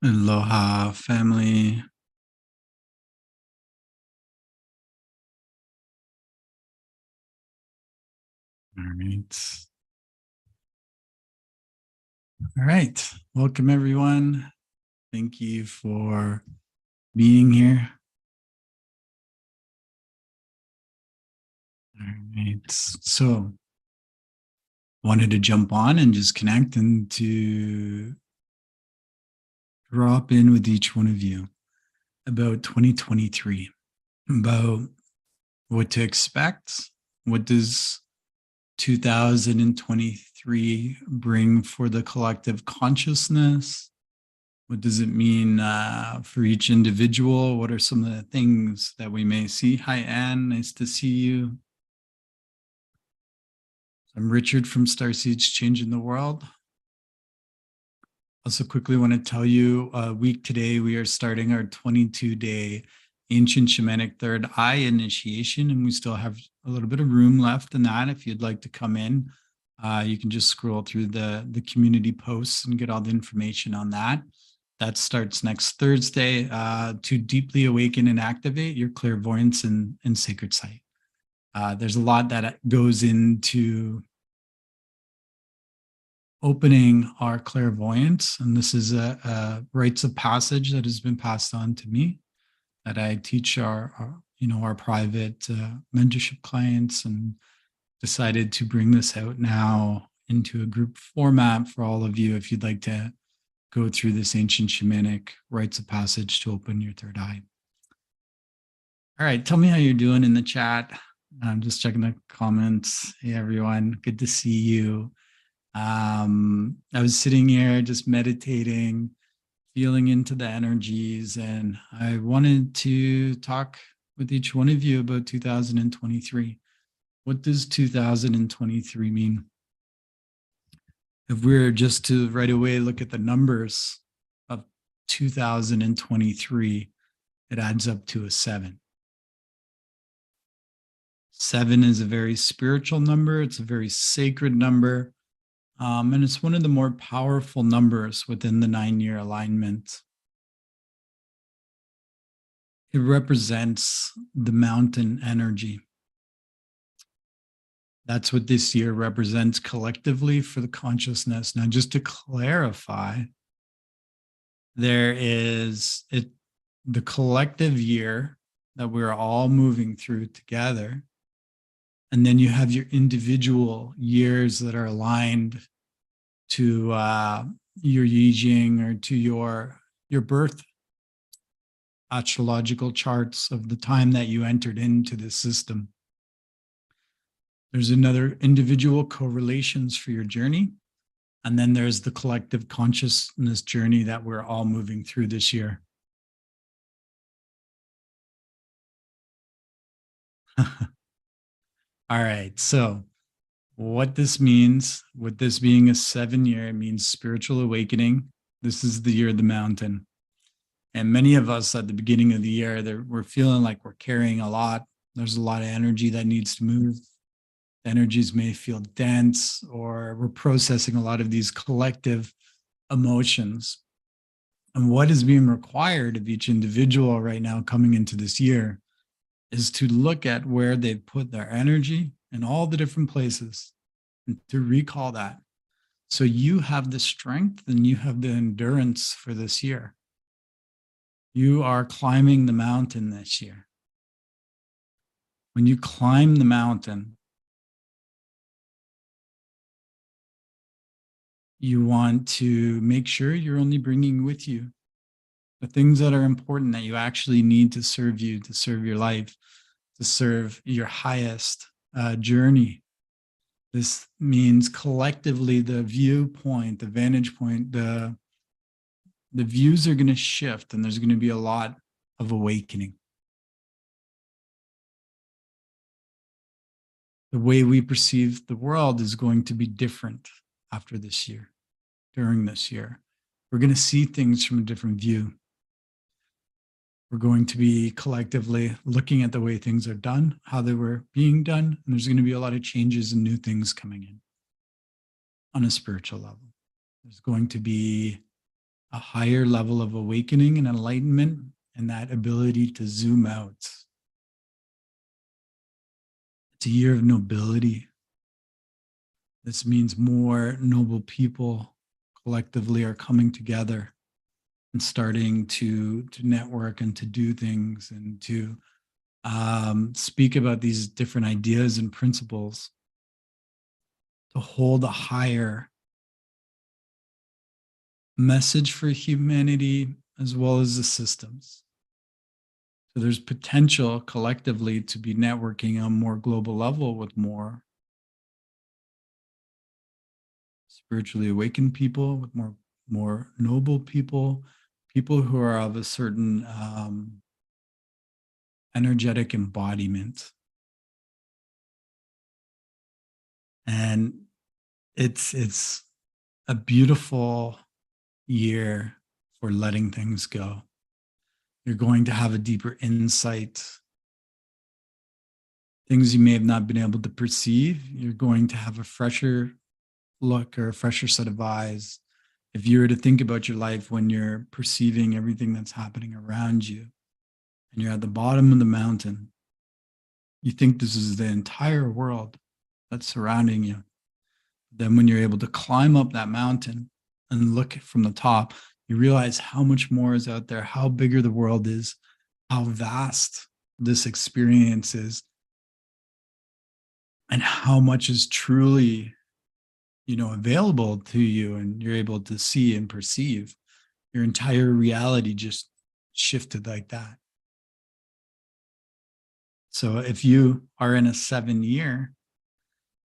Aloha, family. All right. All right. Welcome, everyone. Thank you for being here. All right. So, wanted to jump on and just connect and to drop in with each one of you about 2023, about what to expect. What does 2023 bring for the collective consciousness? What does it mean for each individual? What are some of the things that we may see? Hi, Anne. Nice to see you. I'm Richard from Starseeds Changing the World. Also, quickly want to tell you a week today, we are starting our 22-day ancient shamanic third eye initiation, and we still have a little bit of room left in that. If you'd like to come in, you can just scroll through the community posts and get all the information on that. That starts next Thursday to deeply awaken and activate your clairvoyance and sacred sight. There's a lot that goes into opening our clairvoyance, and this is a rites of passage that has been passed on to me that I teach our private mentorship clients, and decided to bring this out now into a group format for all of you if you'd like to go through this ancient shamanic rites of passage to open your third eye. All right, tell me how you're doing in the chat. I'm just checking the comments. Hey, everyone, good to see you. I was sitting here just meditating, feeling into the energies, and I wanted to talk with each one of you about 2023. What does 2023 mean? If we were just to right away look at the numbers of 2023, it adds up to a 7. 7 is a very spiritual number. It's a very sacred number. And it's one of the more powerful numbers within the 9-year alignment. It represents the mountain energy. That's what this year represents collectively for the consciousness. Now, just to clarify, there is the collective year that we're all moving through together. And then you have your individual years that are aligned to your Yijing or to your birth astrological charts of the time that you entered into this system. There's another individual correlations for your journey. And then there's the collective consciousness journey that we're all moving through this year. All right. So what this means, with this being a 7-year, it means spiritual awakening. This is the year of the mountain. And many of us at the beginning of the year, we're feeling like we're carrying a lot. There's a lot of energy that needs to move. The energies may feel dense, or we're processing a lot of these collective emotions. And what is being required of each individual right now coming into this year is to look at where they've put their energy in all the different places and to recall that. So you have the strength and you have the endurance for this year. You are climbing the mountain this year. When you climb the mountain, you want to make sure you're only bringing with you the things that are important, that you actually need to serve you, to serve your life, to serve your highest journey. This means collectively the viewpoint, the vantage point, the views are going to shift, and there's going to be a lot of awakening. The way we perceive the world is going to be different after this year, during this year. We're going to see things from a different view. We're going to be collectively looking at the way things are done, how they were being done, and there's going to be a lot of changes and new things coming in on a spiritual level. There's going to be a higher level of awakening and enlightenment, and that ability to zoom out. It's a year of nobility. This means more noble people collectively are coming together and starting to network and to do things and to speak about these different ideas and principles, to hold a higher message for humanity as well as the systems. So there's potential collectively to be networking on a more global level with more spiritually awakened people, with more noble people, people who are of a certain energetic embodiment. And it's a beautiful year for letting things go. You're going to have a deeper insight. Things you may have not been able to perceive, you're going to have a fresher look or a fresher set of eyes. If you were to think about your life when you're perceiving everything that's happening around you and you're at the bottom of the mountain, you think this is the entire world that's surrounding you. Then when you're able to climb up that mountain and look from the top, you realize how much more is out there, how bigger the world is, how vast this experience is, and how much is truly, available to you, and you're able to see and perceive. Your entire reality just shifted like that. So if you are in a 7 year,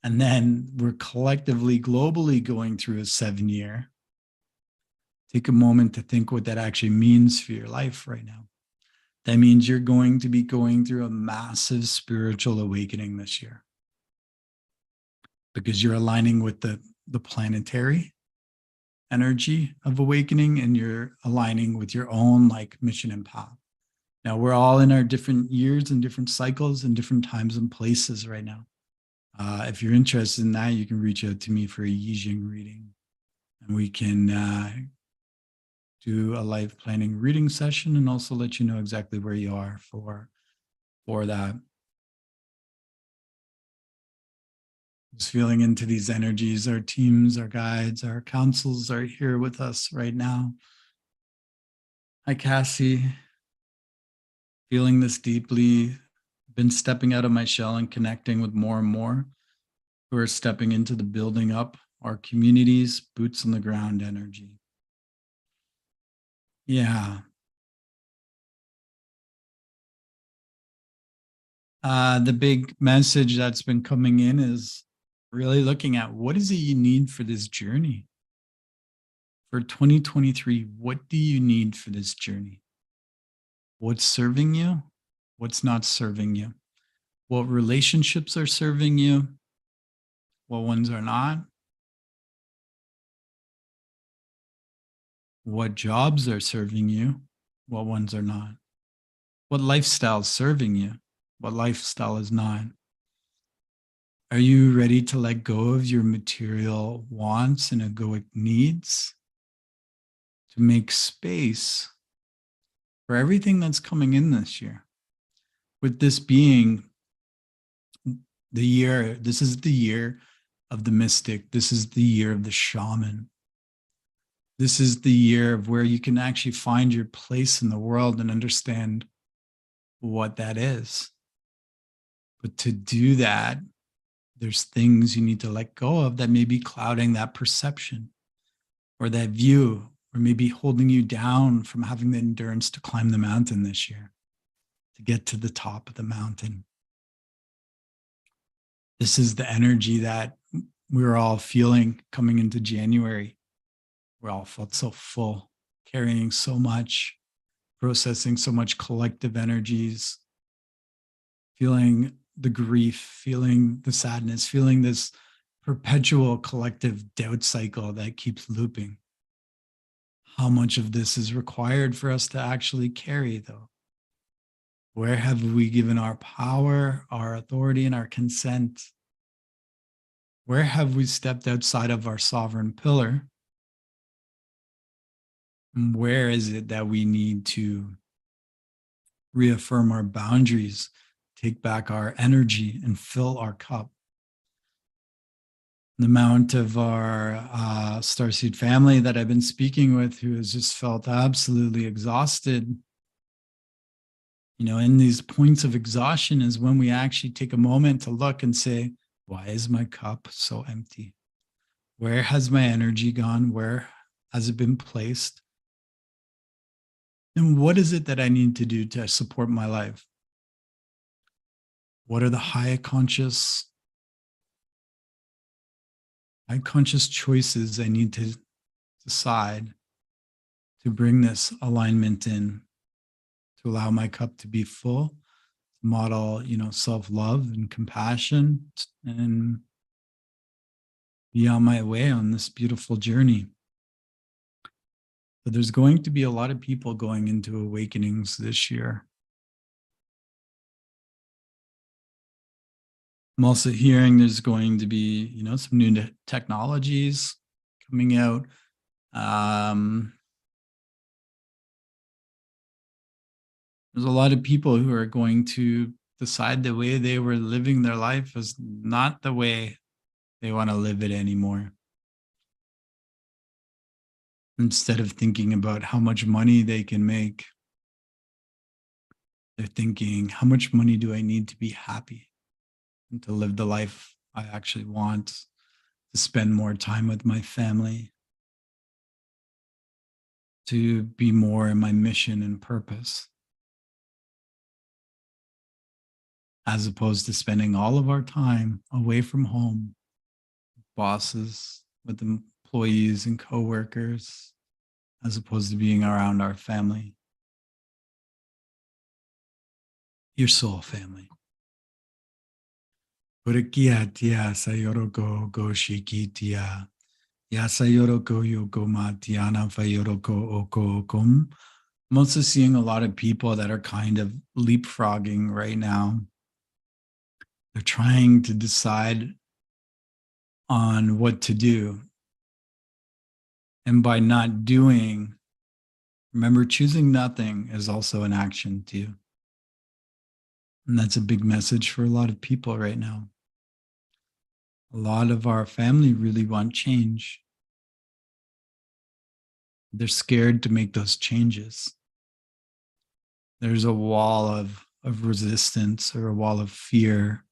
and then we're collectively globally going through a 7 year, take a moment to think what that actually means for your life right now. That means you're going to be going through a massive spiritual awakening this year, because you're aligning with the planetary energy of awakening, and you're aligning with your own like mission and path. Now we're all in our different years and different cycles and different times and places right now. If you're interested in that, you can reach out to me for a Yijing reading, and we can do a life planning reading session and also let you know exactly where you are for that. Just feeling into these energies. Our teams, our guides, our councils are here with us right now. Hi, Cassie. Feeling this deeply. Been stepping out of my shell and connecting with more and more who are stepping into the building up our communities, boots on the ground energy. Yeah. The big message that's been coming in is really looking at what is it you need for this journey? For 2023, what do you need for this journey? What's serving you? What's not serving you? What relationships are serving you? What ones are not? What jobs are serving you? What ones are not? What lifestyle is serving you? What lifestyle is not? Are you ready to let go of your material wants and egoic needs to make space for everything that's coming in this year? With this being the year, this is the year of the mystic. This is the year of the shaman. This is the year of where you can actually find your place in the world and understand what that is. But to do that, there's things you need to let go of that may be clouding that perception or that view, or maybe holding you down from having the endurance to climb the mountain this year, to get to the top of the mountain. This is the energy that we're all feeling coming into January. We all felt so full, carrying so much, processing so much collective energies, feeling the grief, feeling the sadness, feeling this perpetual collective doubt cycle that keeps looping. How much of this is required for us to actually carry, though? Where have we given our power, our authority, and our consent? Where have we stepped outside of our sovereign pillar Where is it that we need to reaffirm our boundaries, take back our energy, and fill our cup? The amount of our Starseed family that I've been speaking with who has just felt absolutely exhausted. In these points of exhaustion is when we actually take a moment to look and say, why is my cup so empty? Where has my energy gone? Where has it been placed? And what is it that I need to do to support my life? What are the high conscious choices I need to decide to bring this alignment in, to allow my cup to be full, to model, self-love and compassion, and be on my way on this beautiful journey. But there's going to be a lot of people going into awakenings this year. I'm also hearing there's going to be, some new technologies coming out. There's a lot of people who are going to decide the way they were living their life is not the way they want to live it anymore. Instead of thinking about how much money they can make, they're thinking, how much money do I need to be happy and to live the life I actually want, to spend more time with my family, to be more in my mission and purpose, as opposed to spending all of our time away from home, bosses, with employees and coworkers, as opposed to being around our family, your soul family. Urikia sayoroko go shikitia. Yasayoroko yokoma tiana fayoroko oko okom. I'm also seeing a lot of people that are kind of leapfrogging right now. They're trying to decide on what to do. And by not doing, remember, choosing nothing is also an action too. And that's a big message for a lot of people right now. A lot of our family really want change. They're scared to make those changes. There's a wall of resistance or a wall of fear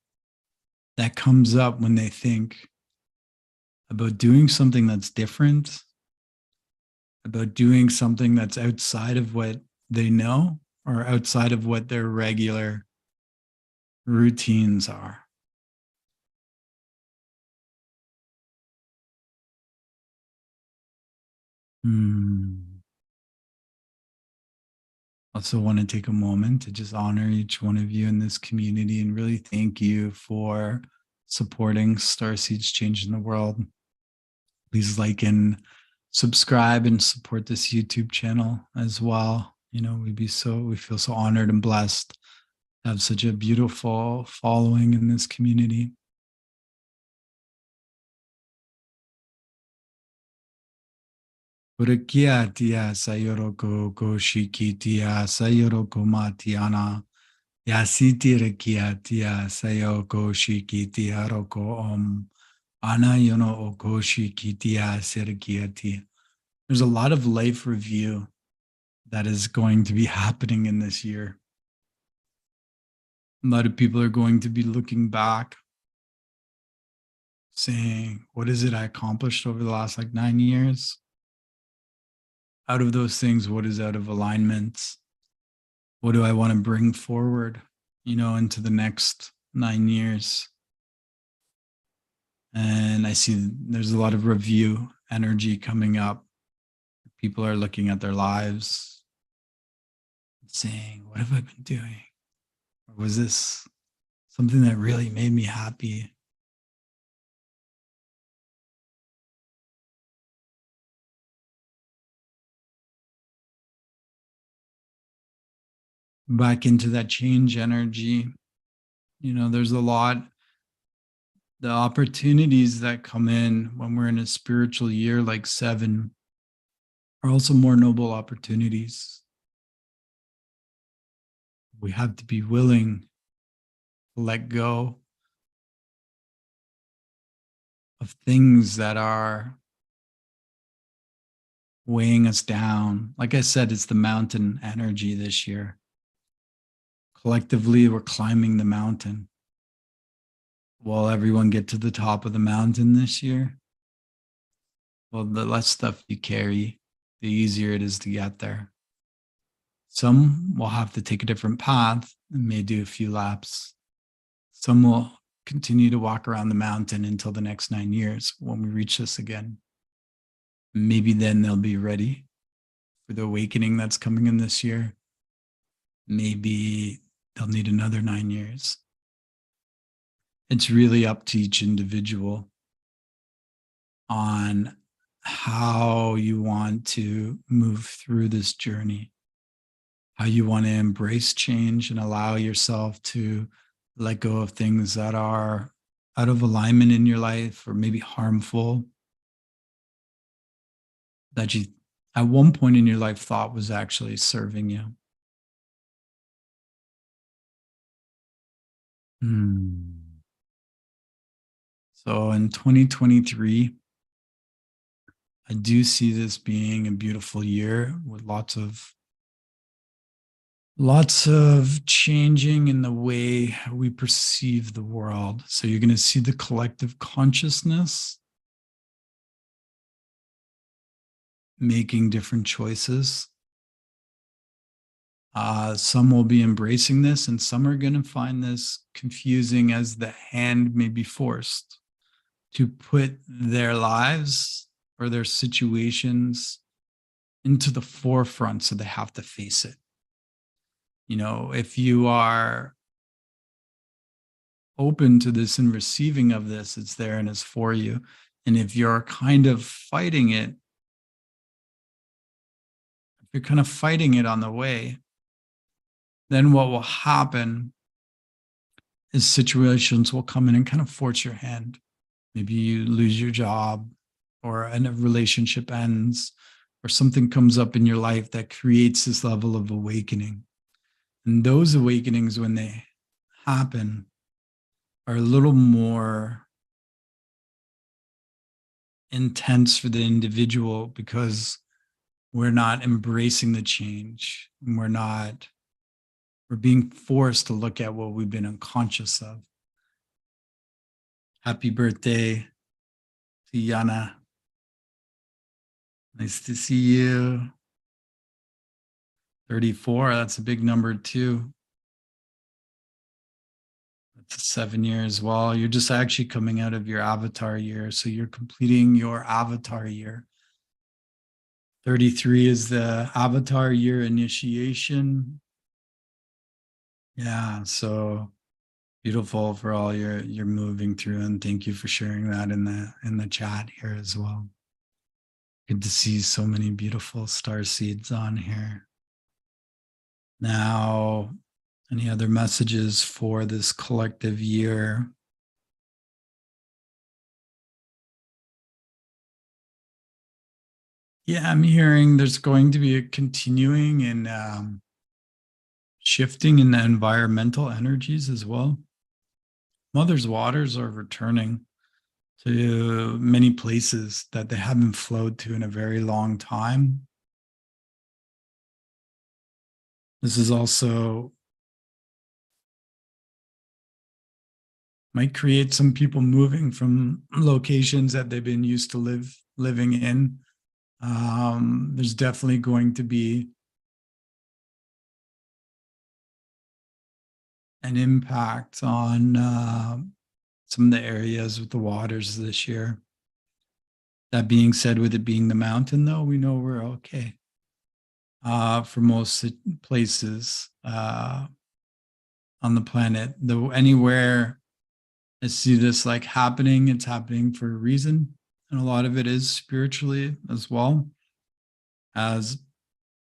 that comes up when they think about doing something that's different, about doing something that's outside of what they know or outside of what their regular routines are. Also want to take a moment to just honor each one of you in this community and really thank you for supporting Starseeds Changing the World. Please like and subscribe and support this YouTube channel as well. We feel so honored and blessed to have such a beautiful following in this community. Urikia tia sayoroko goshiki tia sayoroko matiana. Yasiti rekia tia sayoko shiki tia roko om. Ana yono okoshi kitia serkiati. There's a lot of life review that is going to be happening in this year. A lot of people are going to be looking back, saying, what is it I accomplished over the last 9 years? Out of those things, what is out of alignment? What do I want to bring forward, into the next 9 years? And I see there's a lot of review energy coming up. People are looking at their lives and saying, what have I been doing? Or was this something that really made me happy? Back into that change energy. There's a lot, the opportunities that come in when we're in a spiritual year like 7 are also more noble opportunities. We have to be willing to let go of things that are weighing us down. Like I said, it's the mountain energy this year. Collectively, we're climbing the mountain. Will everyone get to the top of the mountain this year? Well, the less stuff you carry, the easier it is to get there. Some will have to take a different path and may do a few laps. Some will continue to walk around the mountain until the next 9 years when we reach this again. Maybe then they'll be ready for the awakening that's coming in this year. Maybe they'll need another 9 years. It's really up to each individual on how you want to move through this journey, how you want to embrace change and allow yourself to let go of things that are out of alignment in your life or maybe harmful that you at one point in your life thought was actually serving you. Hmm. So in 2023, I do see this being a beautiful year with lots of changing in the way we perceive the world. So you're going to see the collective consciousness making different choices. Some will be embracing this, and some are going to find this confusing as the hand may be forced to put their lives or their situations into the forefront so they have to face it. You know, if you are open to this and receiving of this, it's there and it's for you. And if you're kind of fighting it, if you're kind of fighting it on the way, then what will happen is situations will come in and kind of force your hand. Maybe you lose your job or a relationship ends or something comes up in your life that creates this level of awakening. And those awakenings, when they happen, are a little more intense for the individual because we're not embracing the change. We're being forced to look at what we've been unconscious of. Happy birthday to Yana. Nice to see you. 34, that's a big number too. That's a 7 year as well. You're just actually coming out of your avatar year. So you're completing your avatar year. 33 is the avatar year initiation. Yeah, so beautiful for all you're moving through, and thank you for sharing that in the chat here as well. Good to see so many beautiful star seeds on here. Now, any other messages for this collective year? Yeah, I'm hearing there's going to be a continuing and shifting in the environmental energies as well. Mother's waters are returning to many places that they haven't flowed to in a very long time. This is also might create some people moving from locations that they've been used to living in. There's definitely going to be an impact on some of the areas with the waters this year. That being said, with it being the mountain, though, we know we're okay for most places on the planet. Though anywhere I see this like happening, it's happening for a reason. And a lot of it is spiritually as well, as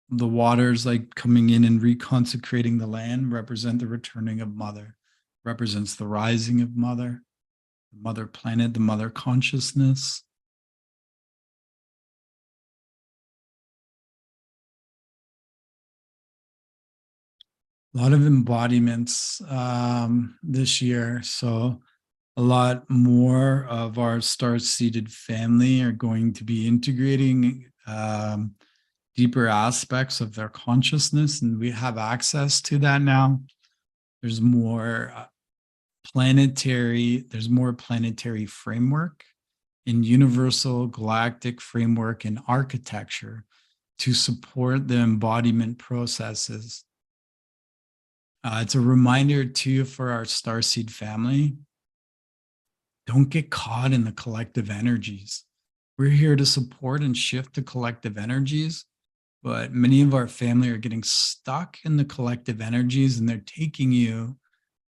the waters like coming in and reconsecrating the land represent the returning of mother, represents the rising of mother, the mother planet, the mother consciousness. A lot of embodiments this year. So a lot more of our star-seeded family are going to be integrating deeper aspects of their consciousness, and we have access to that now. There's more there's more planetary framework and universal galactic framework and architecture to support the embodiment processes. It's a reminder too for our starseed family. Don't get caught in the collective energies. We're here to support and shift the collective energies, but many of our family are getting stuck in the collective energies, and they're taking you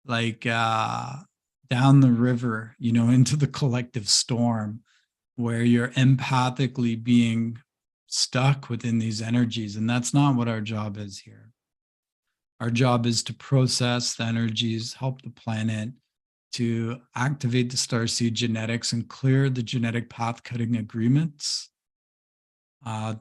like down the river, into the collective storm, where you're empathically being stuck within these energies. And that's not what our job is here. Our job is to process the energies, help the planet to activate the starseed genetics and clear the genetic path cutting agreements. And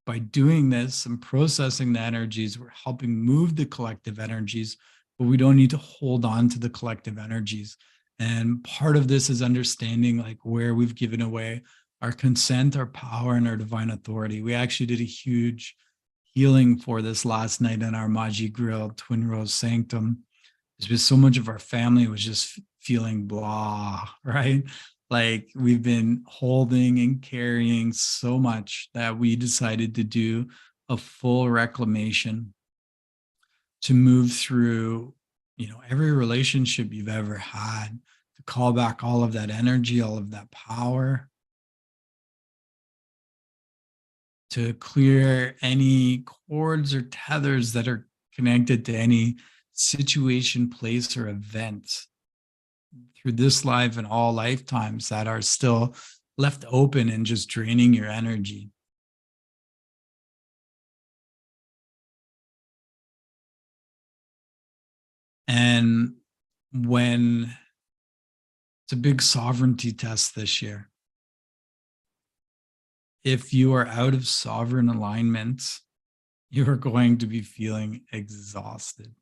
by doing this and processing the energies, we're helping move the collective energies, but we don't need to hold on to the collective energies. And part of this is understanding like where we've given away our consent, our power, and our divine authority. We actually did a huge healing for this last night in our Maji Grill Twin Rose Sanctum. Because so much of our family was just feeling blah, right? Like we've been holding and carrying so much that we decided to do a full reclamation to move through, every relationship you've ever had, to call back all of that energy, all of that power, to clear any cords or tethers that are connected to any situation, place, or event through this life and all lifetimes that are still left open and just draining your energy. And when it's a big sovereignty test this year, if you are out of sovereign alignment, you are going to be feeling exhausted.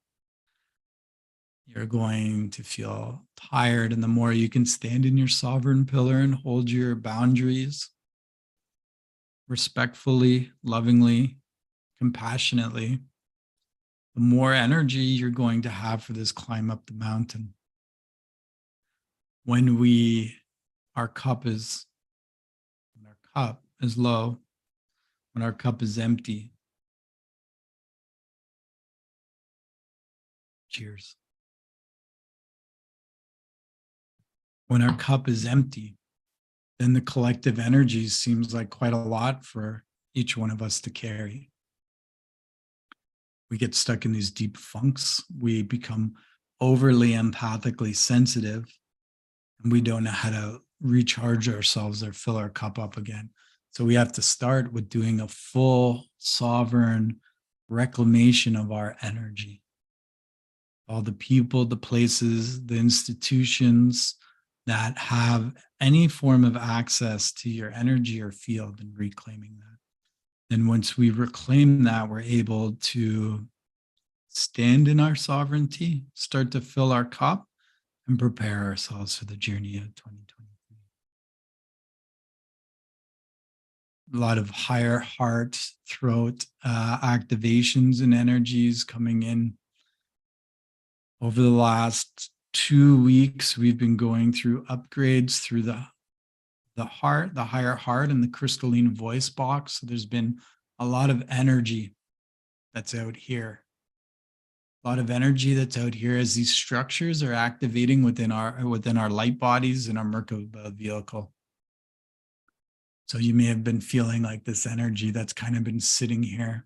You're going to feel tired. And the more you can stand in your sovereign pillar and hold your boundaries respectfully, lovingly, compassionately, the more energy you're going to have for this climb up the mountain. When our cup is low, when our cup is empty, cheers. When our cup is empty, then the collective energy seems like quite a lot for each one of us to carry. We get stuck in these deep funks. We become overly empathically sensitive, and we don't know how to recharge ourselves or fill our cup up again. So we have to start with doing a full sovereign reclamation of our energy. All the people, the places, the institutions that have any form of access to your energy or field, and reclaiming that. And once we reclaim that, we're able to stand in our sovereignty, start to fill our cup, and prepare ourselves for the journey of 2023. A lot of higher heart, throat activations and energies coming in. Over the last 2 weeks, we've been going through upgrades through the heart, the higher heart, and the crystalline voice box. So there's been a lot of energy that's out here. A lot of energy that's out here as these structures are activating within our light bodies in our Merkaba vehicle. So you may have been feeling like this energy that's kind of been sitting here.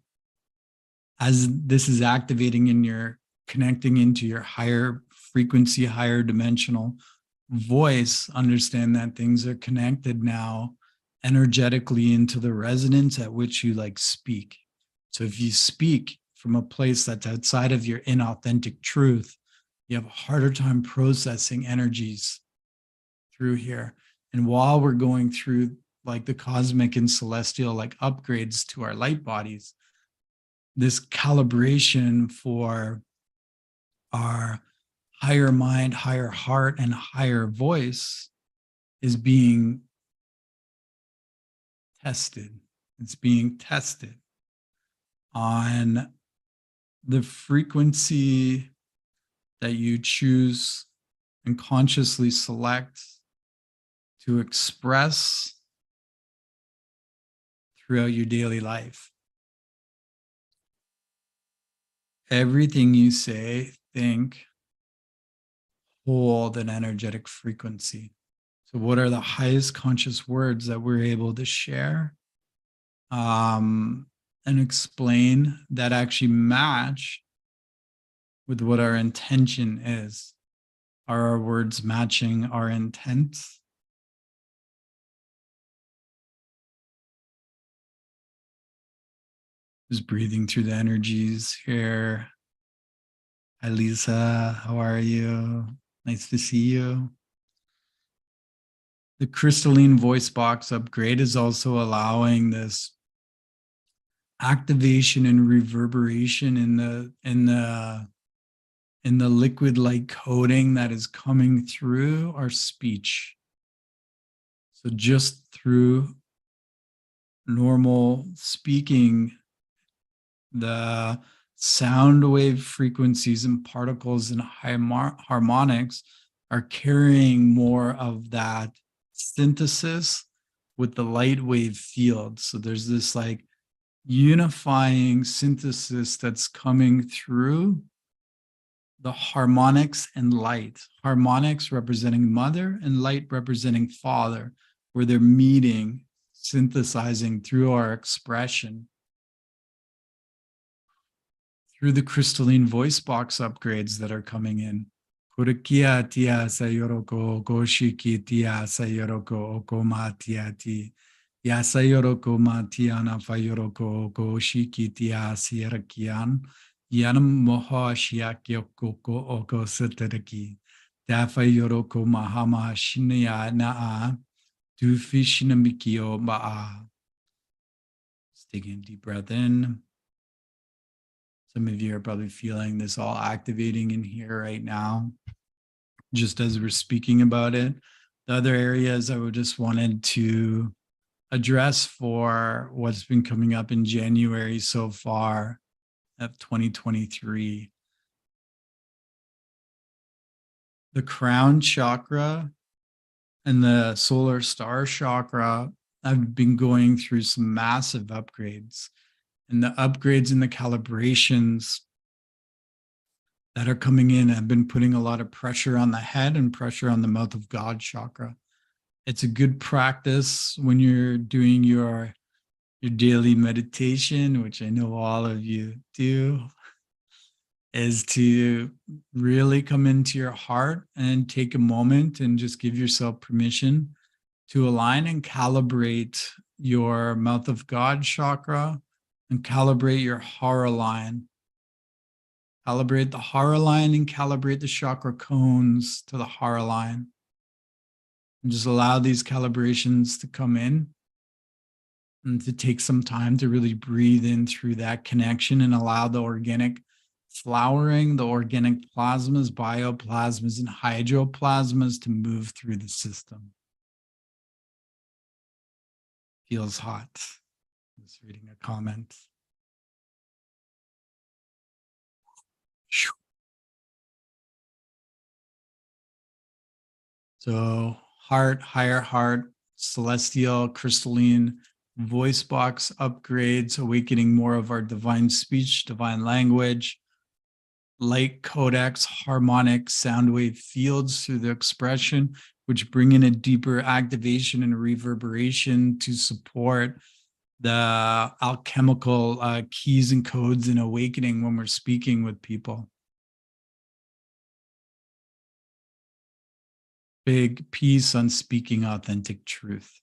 As this is activating in your connecting into your higher frequency, higher dimensional voice, understand that things are connected now energetically into the resonance at which you speak. So if you speak from a place that's outside of your inauthentic truth, you have a harder time processing energies through here. And while we're going through the cosmic and celestial upgrades to our light bodies, this calibration for our higher mind, higher heart, and higher voice is being tested. It's being tested on the frequency that you choose and consciously select to express throughout your daily life. Everything you say, think, hold an energetic frequency. So, what are the highest conscious words that we're able to share and explain that actually match with what our intention is? Are our words matching our intent? Just breathing through the energies here. Hi, Lisa. How are you? Nice to see you. The crystalline voice box upgrade is also allowing this activation and reverberation in the liquid light coating that is coming through our speech. So just through normal speaking, the sound wave frequencies and particles and harmonics are carrying more of that synthesis with the light wave field. So there's this like unifying synthesis that's coming through the harmonics and light. Harmonics representing mother and light representing father, where they're meeting, synthesizing through our expression. Through the crystalline voice box upgrades that are coming in. Kurikia tia sayoroko goshiki tia sayoroko okoma tia ti. Yasayoroko matiana fayoroko goshiki tia sierakian. Yanam moha shiakyokoko oko sataraki. Dafayoroko mahama shinya naa. Dufishinamikio maa. Just taking a deep breath in. Some of you are probably feeling this all activating in here right now, just as we're speaking about it. The other areas I would just wanted to address for what's been coming up in January so far of 2023. The crown chakra and the solar star chakra, I've been going through some massive upgrades. And the upgrades and the calibrations that are coming in have been putting a lot of pressure on the head and pressure on the mouth of God chakra. It's a good practice when you're doing your daily meditation, which I know all of you do, is to really come into your heart and take a moment and just give yourself permission to align and calibrate your mouth of God chakra and calibrate your hara line. Calibrate the hara line and calibrate the chakra cones to the hara line. And just allow these calibrations to come in and to take some time to really breathe in through that connection and allow the organic flowering, the organic plasmas, bioplasmas, and hydroplasmas to move through the system. Feels hot. Just reading a comment. So heart, higher heart, celestial, crystalline, voice box upgrades, awakening more of our divine speech, divine language, light codecs, harmonic sound wave fields through the expression, which bring in a deeper activation and reverberation to support the alchemical keys and codes and awakening when we're speaking with people. Big piece on speaking authentic truth.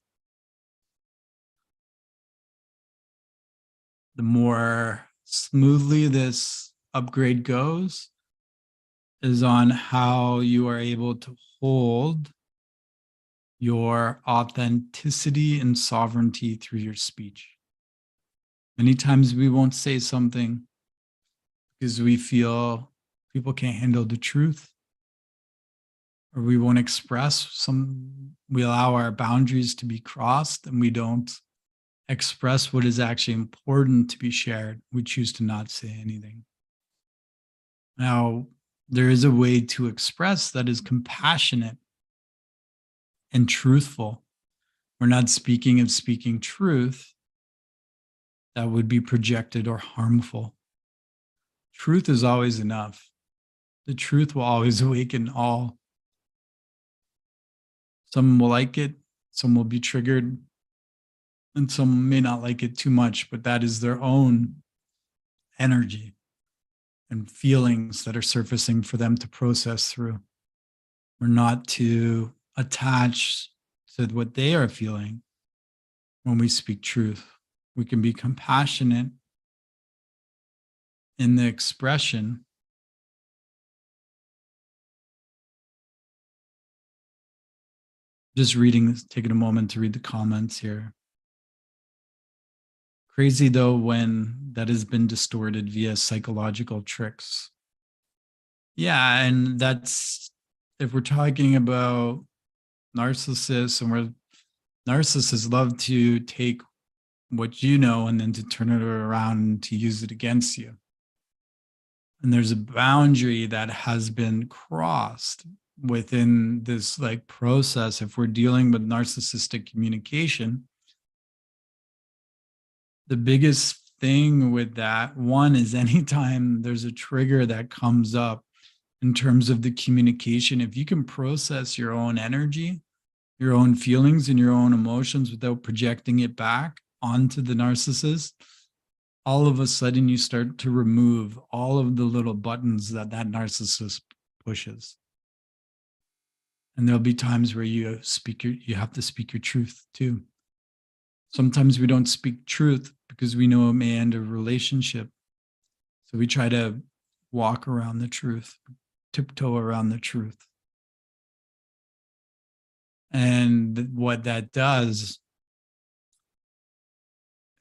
The more smoothly this upgrade goes is on how you are able to hold your authenticity and sovereignty through your speech. Many times we won't say something because we feel people can't handle the truth, or we won't express we allow our boundaries to be crossed and we don't express what is actually important to be shared. We choose to not say anything. Now, there is a way to express that is compassionate and truthful. We're not speaking of speaking truth that would be projected or harmful. Truth is always enough. The truth will always awaken all. Some will like it, some will be triggered, and some may not like it too much, but that is their own energy and feelings that are surfacing for them to process through. We're not to attach to what they are feeling when we speak truth. We can be compassionate in the expression. Just reading, taking a moment to read the comments here. Crazy though, when that has been distorted via psychological tricks. Yeah, and that's if we're talking about narcissists, and where narcissists love to take what you know and then to turn it around and to use it against you. And there's a boundary that has been crossed within this like process. If we're dealing with narcissistic communication, the biggest thing with that one is anytime there's a trigger that comes up in terms of the communication, if you can process your own energy, your own feelings and your own emotions without projecting it back onto the narcissist, all of a sudden you start to remove all of the little buttons that that narcissist pushes. And there'll be times where you have to speak your truth too. Sometimes we don't speak truth because we know it may end a relationship. So we try to walk around the truth, tiptoe around the truth. And what that does,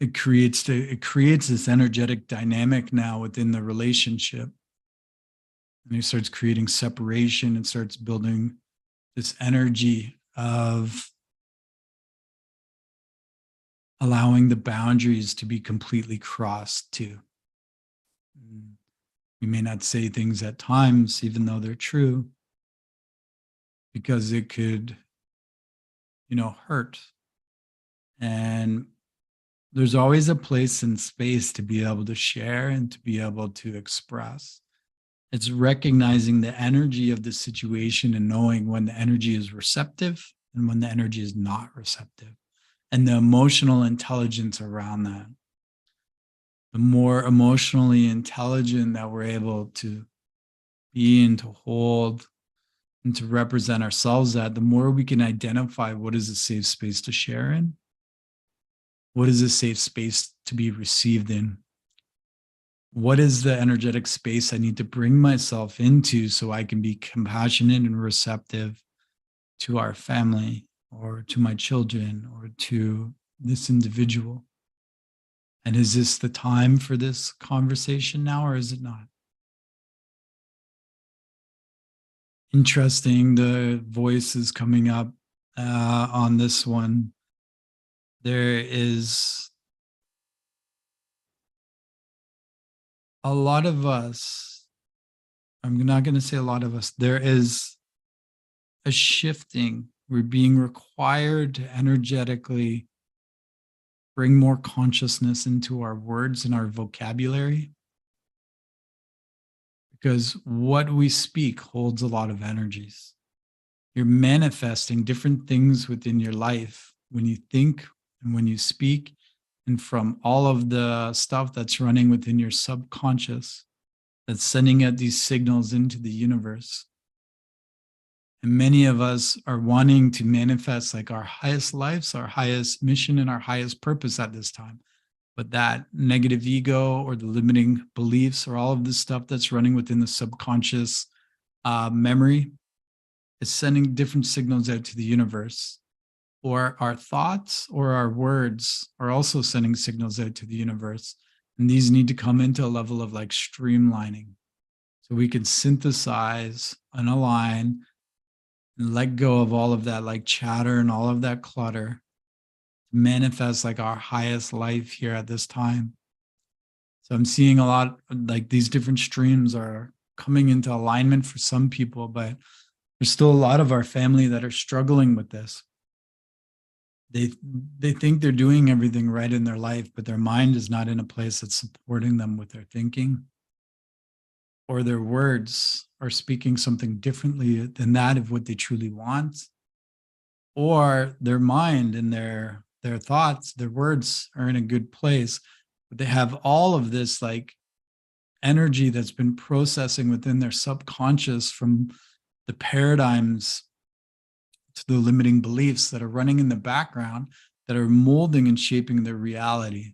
it creates this energetic dynamic now within the relationship. And it starts creating separation and starts building this energy of allowing the boundaries to be completely crossed too. We may not say things at times, even though they're true, because it could, hurt. And there's always a place and space to be able to share and to be able to express. It's recognizing the energy of the situation and knowing when the energy is receptive and when the energy is not receptive, and the emotional intelligence around that. The more emotionally intelligent that we're able to be and to hold and to represent ourselves at, the more we can identify what is a safe space to share in, what is a safe space to be received in, what is the energetic space I need to bring myself into so I can be compassionate and receptive to our family or to my children or to this individual. And is this the time for this conversation now, or is it not? Interesting. The voice is coming up on this one. There is a lot of us, I'm not going to say a lot of us, there is a shifting. We're being required to energetically bring more consciousness into our words and our vocabulary, because what we speak holds a lot of energies. You're manifesting different things within your life when you think and when you speak, and from all of the stuff that's running within your subconscious that's sending out these signals into the universe. And many of us are wanting to manifest like our highest lives, our highest mission, and our highest purpose at this time. But that negative ego or the limiting beliefs or all of this stuff that's running within the subconscious memory is sending different signals out to the universe. or our thoughts or our words are also sending signals out to the universe. And these need to come into a level of like streamlining so we can synthesize and align and let go of all of that like chatter and all of that clutter to manifest like our highest life here at this time. So I'm seeing a lot like these different streams are coming into alignment for some people, but there's still a lot of our family that are struggling with this. They they think they're doing everything right in their life, but their mind is not in a place that's supporting them with their thinking, or their words are speaking something differently than that of what they truly want, or their mind and their thoughts, their words are in a good place, but they have all of this like energy that's been processing within their subconscious from the paradigms to the limiting beliefs that are running in the background that are molding and shaping their reality.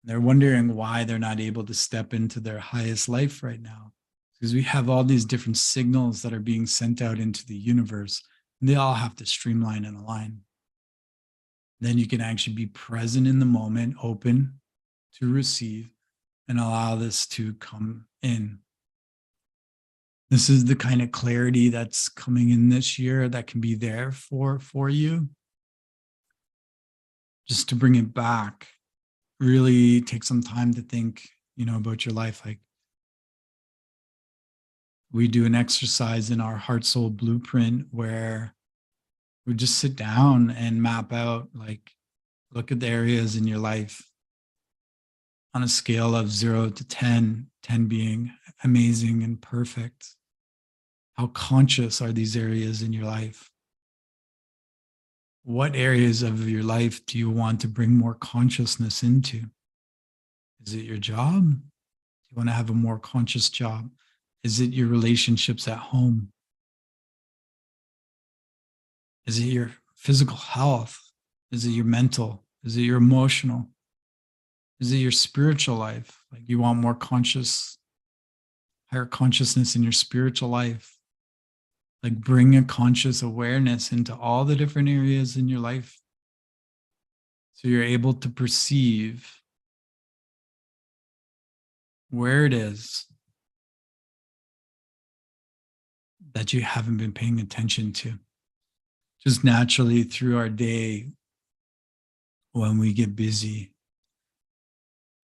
They're wondering why they're not able to step into their highest life right now. Because we have all these different signals that are being sent out into the universe, and they all have to streamline and align. Then you can actually be present in the moment, open to receive, and allow this to come in. This is the kind of clarity that's coming in this year that can be there for you. Just to bring it back, really take some time to think, about your life. Like we do an exercise in our heart soul blueprint where we just sit down and map out, like, look at the areas in your life on a scale of 0 to 10, 10 being amazing and perfect. How conscious are these areas in your life? What areas of your life do you want to bring more consciousness into? Is it your job? Do you want to have a more conscious job? Is it your relationships at home? Is it your physical health? Is it your mental? Is it your emotional? Is it your spiritual life? Like you want more higher consciousness in your spiritual life? Like bring a conscious awareness into all the different areas in your life so you're able to perceive where it is that you haven't been paying attention to. Just naturally through our day, when we get busy,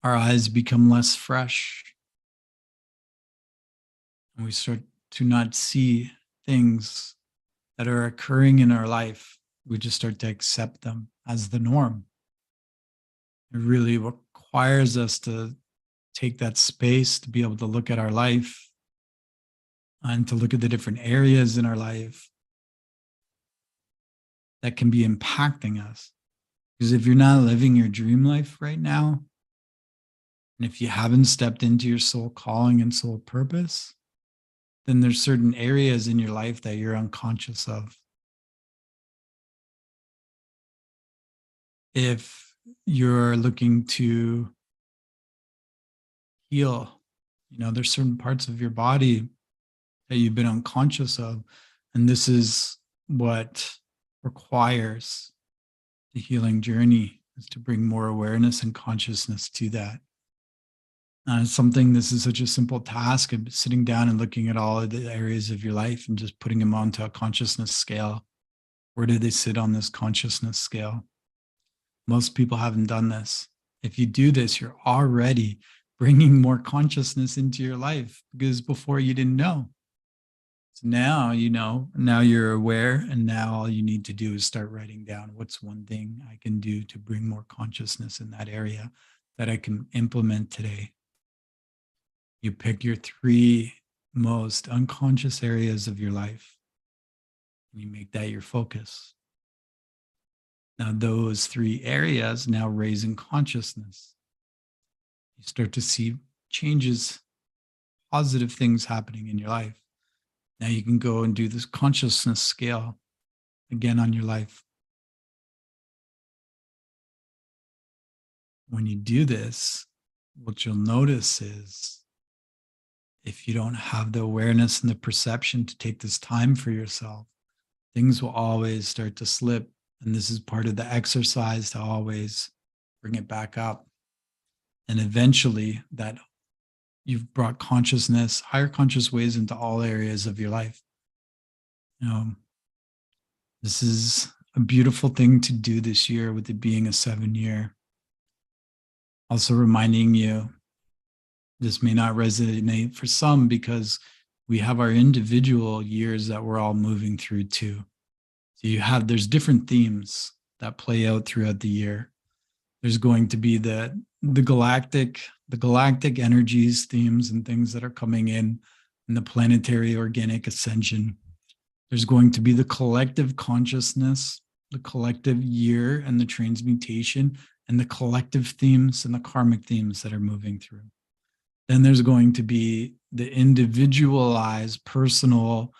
our eyes become less fresh and we start to not see things that are occurring in our life. We just start to accept them as the norm. It really requires us to take that space to be able to look at our life and to look at the different areas in our life that can be impacting us. Because if you're not living your dream life right now, and if you haven't stepped into your soul calling and soul purpose, then there's certain areas in your life that you're unconscious of. If you're looking to heal, there's certain parts of your body that you've been unconscious of. And this is what requires the healing journey, is to bring more awareness and consciousness to that. This is such a simple task of sitting down and looking at all of the areas of your life and just putting them onto a consciousness scale. Where do they sit on this consciousness scale? Most people haven't done this. If you do this, you're already bringing more consciousness into your life because before you didn't know. So now you know, now you're aware, and now all you need to do is start writing down what's one thing I can do to bring more consciousness in that area that I can implement today. You pick your 3 most unconscious areas of your life, and you make that your focus. Now, those 3 areas now raise in consciousness. You start to see changes, positive things happening in your life. Now you can go and do this consciousness scale again on your life. When you do this, what you'll notice is if you don't have the awareness and the perception to take this time for yourself, things will always start to slip And this is part of the exercise to always bring it back up. And eventually, that you've brought consciousness, higher conscious ways into all areas of your life. You know, this is a beautiful thing to do this year with it being a 7 year. Also reminding you, this may not resonate for some because we have our individual years that we're all moving through too. So there's different themes that play out throughout the year. There's going to be the galactic energies, themes, and things that are coming in the planetary organic ascension. There's going to be the collective consciousness, the collective year, and the transmutation, and the collective themes and the karmic themes that are moving through. Then there's going to be the individualized personal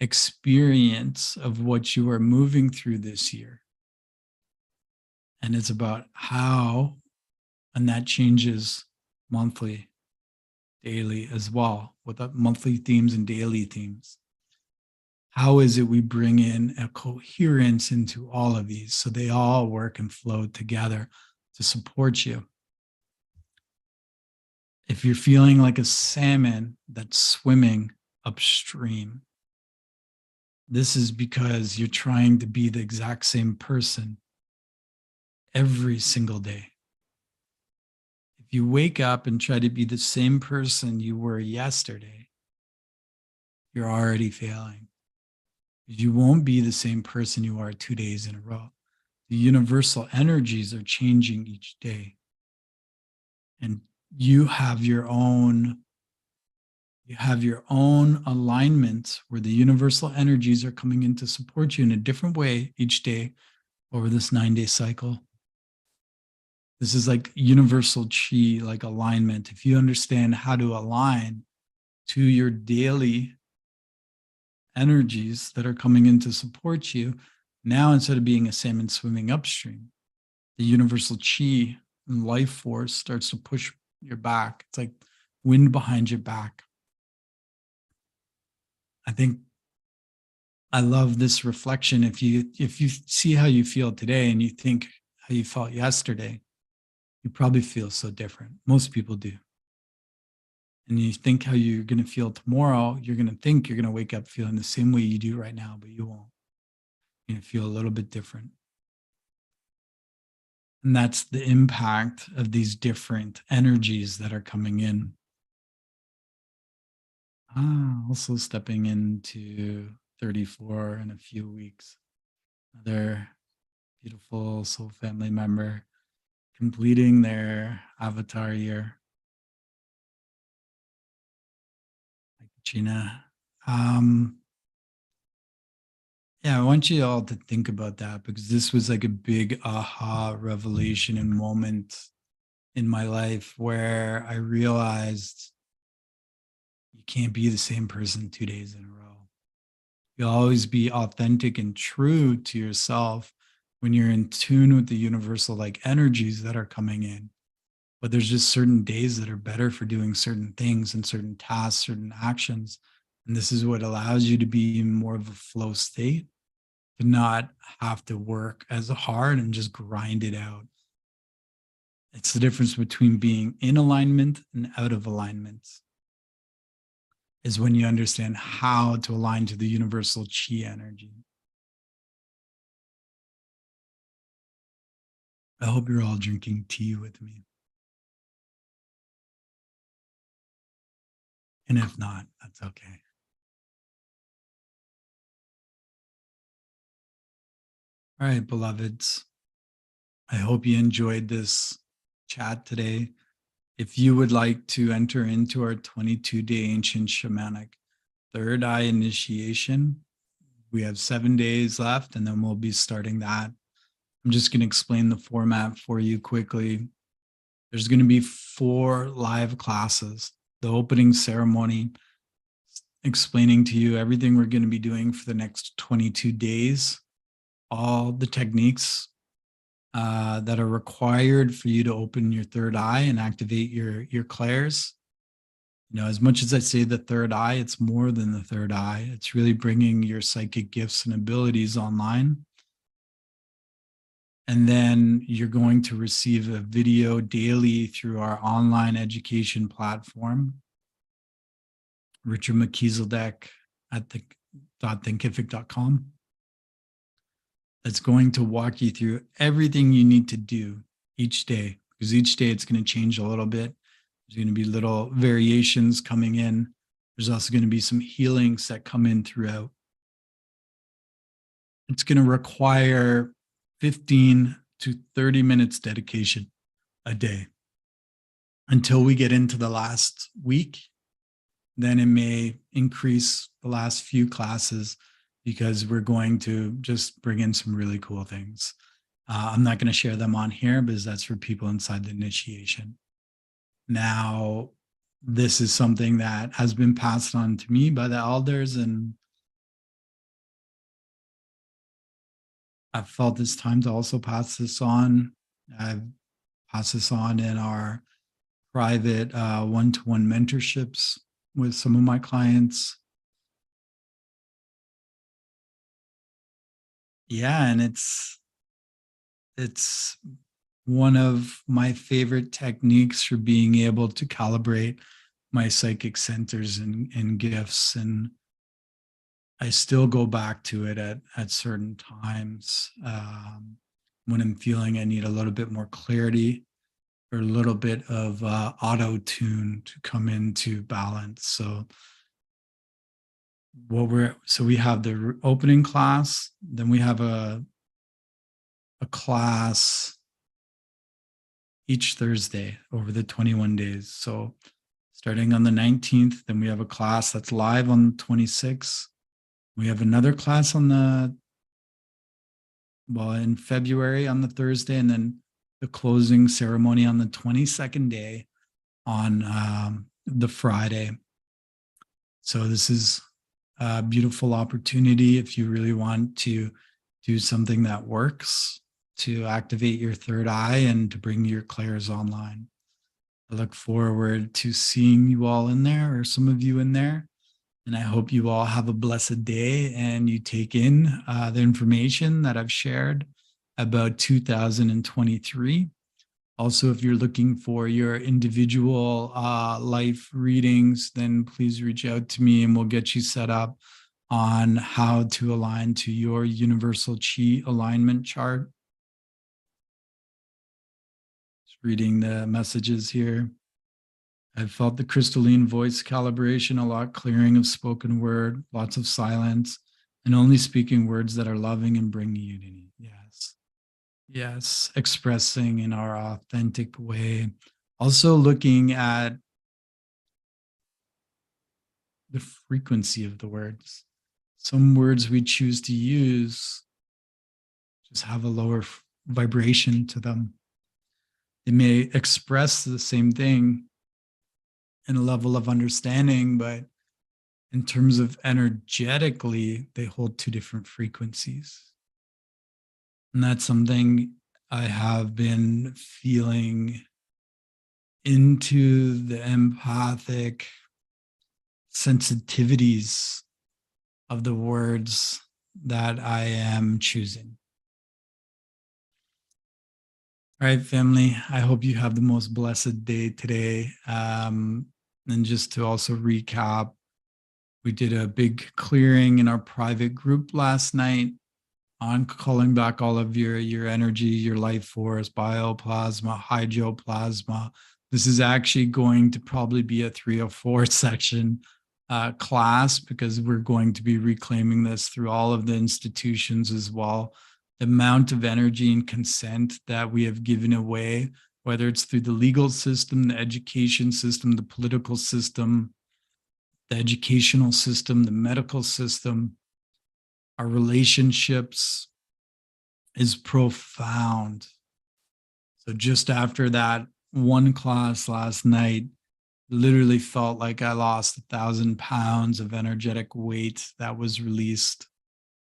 experience of what you are moving through this year. And it's about how, and that changes monthly, daily as well, with the monthly themes and daily themes. How is it we bring in a coherence into all of these so they all work and flow together to support you? If you're feeling like a salmon that's swimming upstream, this is because you're trying to be the exact same person every single day. If you wake up and try to be the same person you were yesterday, you're already failing. You won't be the same person you are 2 days in a row. The universal energies are changing each day. And you have your own alignment where the universal energies are coming in to support you in a different way each day over this 9-day cycle. This is like universal chi, like alignment. If you understand how to align to your daily energies that are coming in to support you, now instead of being a salmon swimming upstream, the universal chi and life force starts to push your back. It's like wind behind your back. I think I love this reflection. If you see how you feel today and you think how you felt yesterday, you probably feel so different. Most people do. And you think how you're going to feel tomorrow, you're going to think you're going to wake up feeling the same way you do right now, but you won't. You're going to feel a little bit different. And that's the impact of these different energies that are coming in. Also stepping into 34 in a few weeks. Another beautiful soul family member completing their avatar year. Like Gina. Yeah, I want you all to think about that because this was like a big aha revelation and moment in my life where I realized you can't be the same person 2 days in a row. You'll always be authentic and true to yourself when you're in tune with the universal like energies that are coming in. But there's just certain days that are better for doing certain things and certain tasks, certain actions. And this is what allows you to be in more of a flow state, to not have to work as hard and just grind it out. It's the difference between being in alignment and out of alignment, is when you understand how to align to the universal chi energy. I hope you're all drinking tea with me. And if not, that's okay. All right, beloveds. I hope you enjoyed this chat today. If you would like to enter into our 22-day ancient shamanic third eye initiation, we have 7 days left, and then we'll be starting that. I'm just going to explain the format for you quickly. There's going to be 4 live classes. The opening ceremony, explaining to you everything we're going to be doing for the next 22 days, all the techniques that are required for you to open your third eye and activate your clairs. You know, as much as I say the third eye, it's more than the third eye. It's really bringing your psychic gifts and abilities online. And then you're going to receive a video daily through our online education platform, Richard McKeeseldeck at the .thinkific.com. That's going to walk you through everything you need to do each day, because each day it's going to change a little bit. There's going to be little variations coming in. There's also going to be some healings that come in throughout. It's going to require 15 to 30 minutes dedication a day until we get into the last week. Then it may increase the last few classes because we're going to just bring in some really cool things. I'm not going to share them on here because that's for people inside the initiation. Now, this is something that has been passed on to me by the elders, and I've felt it's time to also pass this on. I've passed this on in our private one-to-one mentorships with some of my clients. Yeah, and it's one of my favorite techniques for being able to calibrate my psychic centers and gifts. And I still go back to it at certain times when I'm feeling I need a little bit more clarity or a little bit of auto tune to come into balance. So we have the opening class, then we have a class each Thursday over the 21 days. So starting on the 19th, then we have a class that's live on the 26th. We have another class in February on the Thursday, and then the closing ceremony on the 22nd day on the Friday. So this is a beautiful opportunity if you really want to do something that works, to activate your third eye and to bring your clairs online. I look forward to seeing you all in there, or some of you in there. And I hope you all have a blessed day and you take in the information that I've shared about 2023. Also, if you're looking for your individual life readings, then please reach out to me and we'll get you set up on how to align to your universal chi alignment chart. Just reading the messages here. I've felt the crystalline voice calibration, a lot clearing of spoken word, lots of silence, and only speaking words that are loving and bring unity. Yes. Yes. Expressing in our authentic way. Also looking at the frequency of the words. Some words we choose to use just have a lower vibration to them. They may express the same thing in a level of understanding, but in terms of energetically, they hold two different frequencies. And that's something I have been feeling into the empathic sensitivities of the words that I am choosing. All right, family, I hope you have the most blessed day today. And just to also recap, we did a big clearing in our private group last night on calling back all of your energy, your life force, bioplasma, hydroplasma. This is actually going to probably be a 3 or 4 section class, because we're going to be reclaiming this through all of the institutions as well. The amount of energy and consent that we have given away, whether it's through the legal system, the education system, the political system, the educational system, the medical system, our relationships, is profound. So just after that one class last night, literally felt like I lost 1,000 pounds of energetic weight that was released,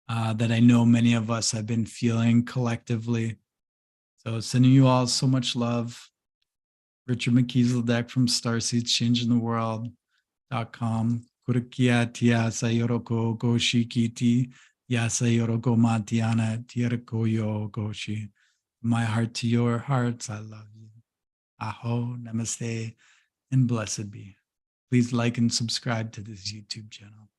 that I know many of us have been feeling collectively. So sending you all so much love. Richard McKeeseldeck from Starseeds Changing the World.com. Kurikia tia sayoroko goshi kiti, ya sayoroko matiana tiarako yo goshi. My heart to your hearts. I love you. Aho, namaste, and blessed be. Please like and subscribe to this YouTube channel.